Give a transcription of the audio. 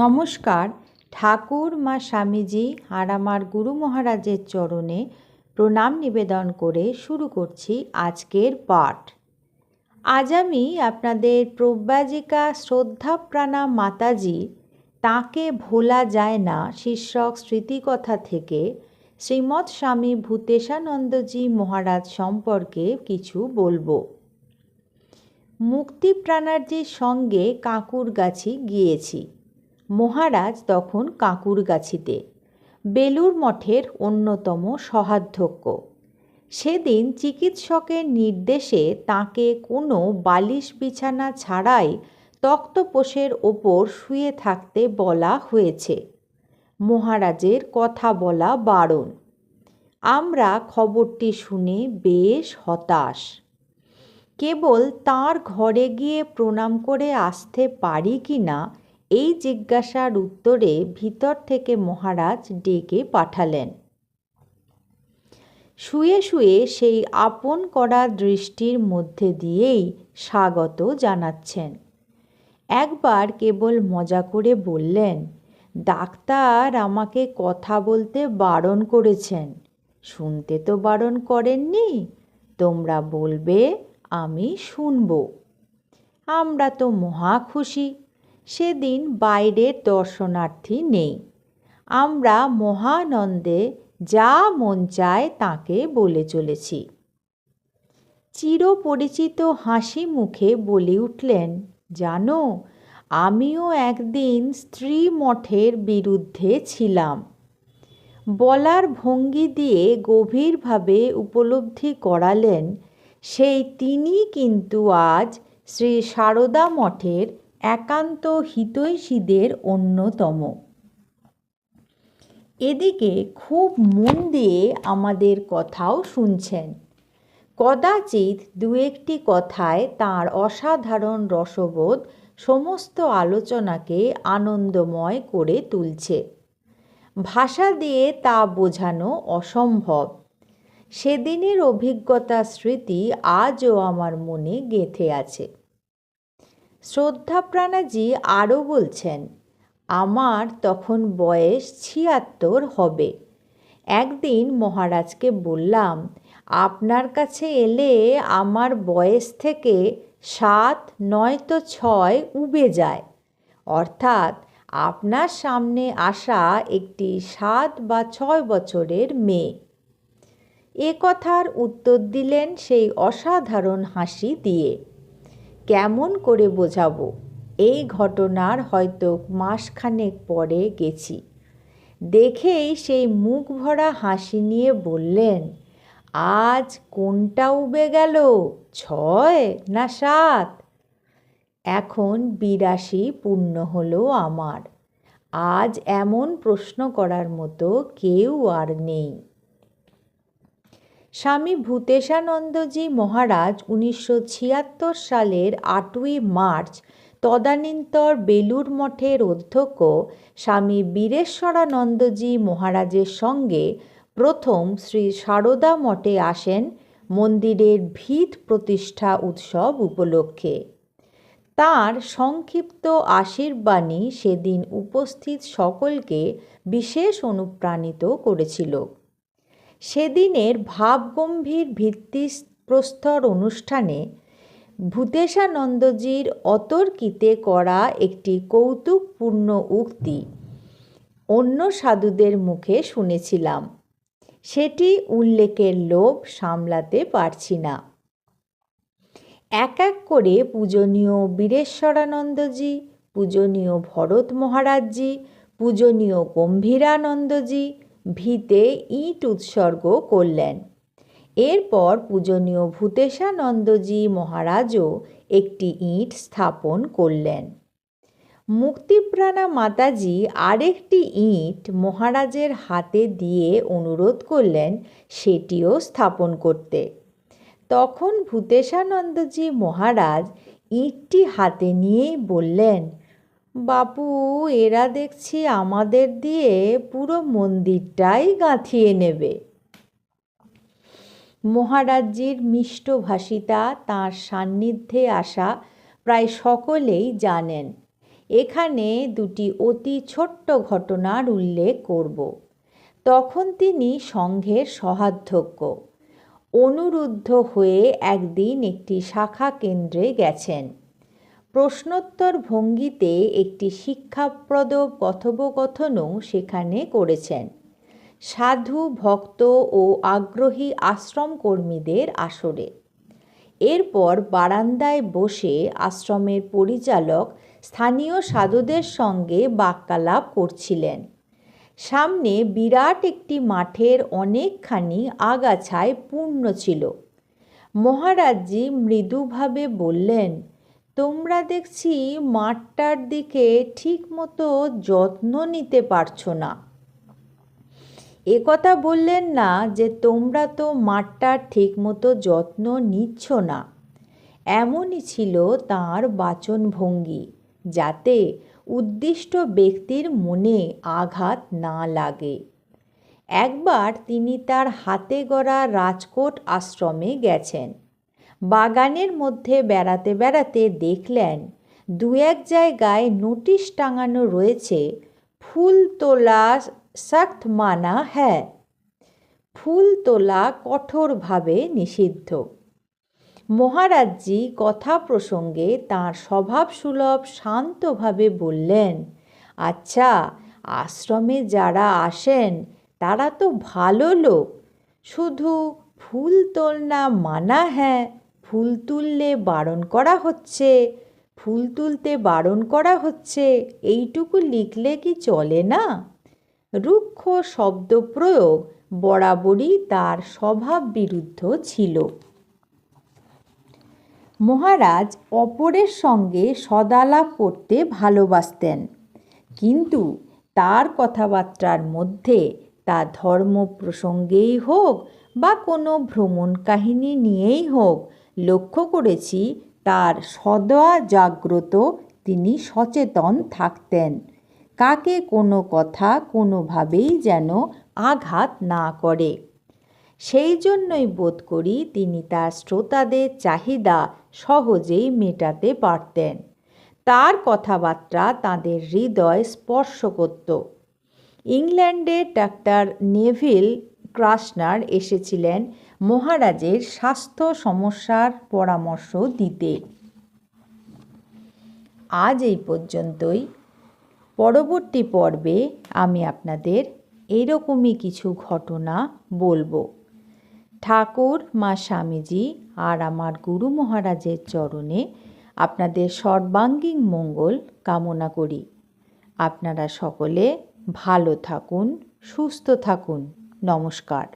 নমস্কার। ঠাকুর মা স্বামীজি আর আমার গুরু মহারাজের চরণে প্রণাম নিবেদন করে শুরু করছি আজকের পাঠ। আজ আমি আপনাদের প্রব্রাজিকা শ্রদ্ধাপ্রাণা মাতাজি তাকে ভোলা যায় না শীর্ষক স্মৃতিকথা থেকে শ্রীমৎ স্বামী ভূতেশানন্দজি মহারাজ সম্পর্কে কিছু বলবো। মুক্তিপ্রাণার্জির সঙ্গে কাঁকুরগাছি গিয়েছি। মহারাজ তখন কাঁকুরগাছিতে, বেলুর মঠের অন্যতম সহাধ্যক্ষ। সেদিন চিকিৎসকের নির্দেশে তাকে কোনো বালিশ বিছানা ছাড়াই তক্তপোষের ওপর শুয়ে থাকতে বলা হয়েছে। মহারাজের কথা বলা বারণ। আমরা খবরটি শুনে বেশ হতাশ। কেবল তাঁর ঘরে গিয়ে প্রণাম করে আসতে পারি কি না এই জিজ্ঞাসার উত্তরে ভিতর থেকে মহারাজ ডেকে পাঠালেন। শুয়ে শুয়ে সেই আপন করা দৃষ্টির মধ্যে দিয়েই স্বাগত জানাচ্ছেন। একবার কেবল মজা করে বললেন, ডাক্তার আমাকে কথা বলতে বারণ করেছেন। শুনতে তো বারণ করেননি, তোমরা বলবে, আমি শুনব। আমরা তো মহা খুশি। সেদিন বাইরের দর্শনার্থী নেই। আমরা মহানন্দে যা মন চায় তাকে বলে চলেছি। চিরপরিচিত হাসি মুখে বলে উঠলেন, জানো, আমিও একদিন স্ত্রী মঠের বিরুদ্ধে ছিলাম। বলার ভঙ্গি দিয়ে গভীরভাবে উপলব্ধি করালেন সেই তিনি কিন্তু আজ শ্রী সারদা মঠের একান্ত হিতৈষীদের অন্যতম। এদিকে খুব মন দিয়ে আমাদের কথাও শুনছেন। কদাচিৎ দু একটি কথায় তাঁর অসাধারণ রসবোধ সমস্ত আলোচনাকে আনন্দময় করে তুলছে। ভাষা দিয়ে তা বোঝানো অসম্ভব। সেদিনের অভিজ্ঞতা স্মৃতি আজও আমার মনে গেঁথে আছে। শ্রদ্ধাপ্রাণাজি আরও বলছেন, আমার তখন বয়স ৭৬ হবে। একদিন মহারাজকে বললাম, আপনার কাছে এলে আমার বয়স থেকে ৭ নয়তো ৬ উবে যায়। অর্থাৎ আপনার সামনে আসা একটি ৭ বা ৬ বছরের মেয়ে। এ কথার উত্তর দিলেন সেই অসাধারণ হাসি দিয়ে। কেমন করে বোঝাবো? এই ঘটনার হয়তো মাসখানেক পরে গেছি। দেখেই সেই মুখ ভরা হাসি নিয়ে বললেন, আজ কোনটা উবে গেল, ৬ না ৭? এখন ৮২ পূর্ণ হলো আমার। আজ এমন প্রশ্ন করার মতো কেউ আর নেই। স্বামী ভূতেশানন্দজি মহারাজ ১৯৭৬ সালের ৮ই মার্চ তদানীন্তর বেলুর মঠের অধ্যক্ষ স্বামী বীরেশ্বরানন্দজি মহারাজের সঙ্গে প্রথম শ্রী সারদা মঠে আসেন মন্দিরের ভিত প্রতিষ্ঠা উৎসব উপলক্ষে। তাঁর সংক্ষিপ্ত আশীর্বাণী সেদিন উপস্থিত সকলকে বিশেষ অনুপ্রাণিত করেছিল। সেদিনের ভাবগম্ভীর ভিত্তিপ্রস্তর অনুষ্ঠানে ভূতেশানন্দজির অতর্কিতে করা একটি কৌতুকপূর্ণ উক্তি অন্য সাধুদের মুখে শুনেছিলাম। সেটি উল্লেখের লোভ সামলাতে পারছি না। এক এক করে পূজনীয় বীরেশ্বরানন্দজি, পূজনীয় ভরত মহারাজজি, পূজনীয় গম্ভীরানন্দজি ভিতে ইট উৎসর্গ করলেন। এরপর পূজনীয় ভূতেশানন্দজি মহারাজও একটি ইট স্থাপন করলেন। মুক্তিপ্রাণা মাতাজি আরেকটি ইট মহারাজের হাতে দিয়ে অনুরোধ করলেন সেটিও স্থাপন করতে। তখন ভূতেশানন্দজি মহারাজ ইটটি হাতে নিয়েই বললেন, বাপু, এরা দেখছি আমাদের দিয়ে পুরো মন্দিরটাই গাঁথিয়ে নেবে। মহারাজজির মিষ্টভাষিতা তাঁর সান্নিধ্যে আসা প্রায় সকলেই জানেন এখানে দুটি অতি ছোট্ট ঘটনার উল্লেখ করব। তখন তিনি সংঘের সহাধ্যক্ষ। অনুরুদ্ধ হয়ে একদিন একটি শাখা কেন্দ্রে গেছেন। প্রশ্নোত্তর ভঙ্গিতে একটি শিক্ষাপ্রদ কথোপকথনও সেখানে করেছেন, সাধু ভক্ত ও আগ্রহী আশ্রমকর্মীদের আসরে। এরপর বারান্দায় বসে আশ্রমের পরিচালক স্থানীয় সাধুদের সঙ্গে বাক্যালাপ করছিলেন। সামনে বিরাট একটি মাঠের অনেকখানি আগাছায় পূর্ণ ছিল। মহারাজজি মৃদুভাবে বললেন, তোমরা দেখছি মাঠটার দিকে ঠিকমতো যত্ন নিতে পারছো না। একথা বললেন না যে তোমরা তো মাঠটার ঠিকমতো যত্ন নিচ্ছ না। এমনই ছিল তাঁর বাচনভঙ্গি, যাতে উদ্দিষ্ট ব্যক্তির মনে আঘাত না লাগে। একবার তিনি তার হাতে গড়া রাজকোট আশ্রমে গেছেন। বাগানের মধ্যে বেড়াতে বেড়াতে দেখলেন দু এক জায়গায় নোটিশ টাঙানো রয়েছে, ফুল তোলা সখ্ত মানা হ্যায়। ফুল তোলা কঠোরভাবে নিষিদ্ধ। মহারাজজি কথা প্রসঙ্গে তাঁর স্বভাবসুলভ শান্তভাবে বললেন, আচ্ছা, আশ্রমে যারা আসেন তারা তো ভালো লোক, শুধু ফুল তোলনা মানা হ্যাঁ, ফুল তুললে বারণ করা হচ্ছে, ফুল তুলতে বারণ করা হচ্ছে, এইটুকু লিখলে কি চলে না? রুক্ষ শব্দপ্রয়োগ বরাবরই তার স্বভাব বিরুদ্ধ ছিল। মহারাজ অপরের সঙ্গে সদালাপ করতে ভালোবাসতেন, কিন্তু তার কথাবার্তার মধ্যে, তা ধর্ম প্রসঙ্গেই হোক বা কোনো ভ্রমণ কাহিনী নিয়েই হোক, লক্ষ্য করেছি তার সদা জাগ্রত, তিনি সচেতন থাকতেন, কাকে কোনো কথা কোনোভাবেই যেন আঘাত না করে। সেই জন্যই বোধ করি তিনি তার শ্রোতাদের চাহিদা সহজেই মেটাতে পারতেন। তার কথাবার্তা তাদের হৃদয় স্পর্শ করত। ইংল্যান্ডের ডাক্তার নেভিল ক্রাসনার এসেছিলেন মহারাজের স্বাস্থ্য সমস্যার পরামর্শ দিতে। আজ এই পর্যন্তই। পরবর্তী পর্বে আমি আপনাদের এরকমই কিছু ঘটনা বলবো। ঠাকুর, মা স্বামীজি আর আমার গুরু মহারাজের চরণে আপনাদের সর্বাঙ্গীন মঙ্গল কামনা করি। আপনারা সকলে ভালো থাকুন, সুস্থ থাকুন। নমস্কার।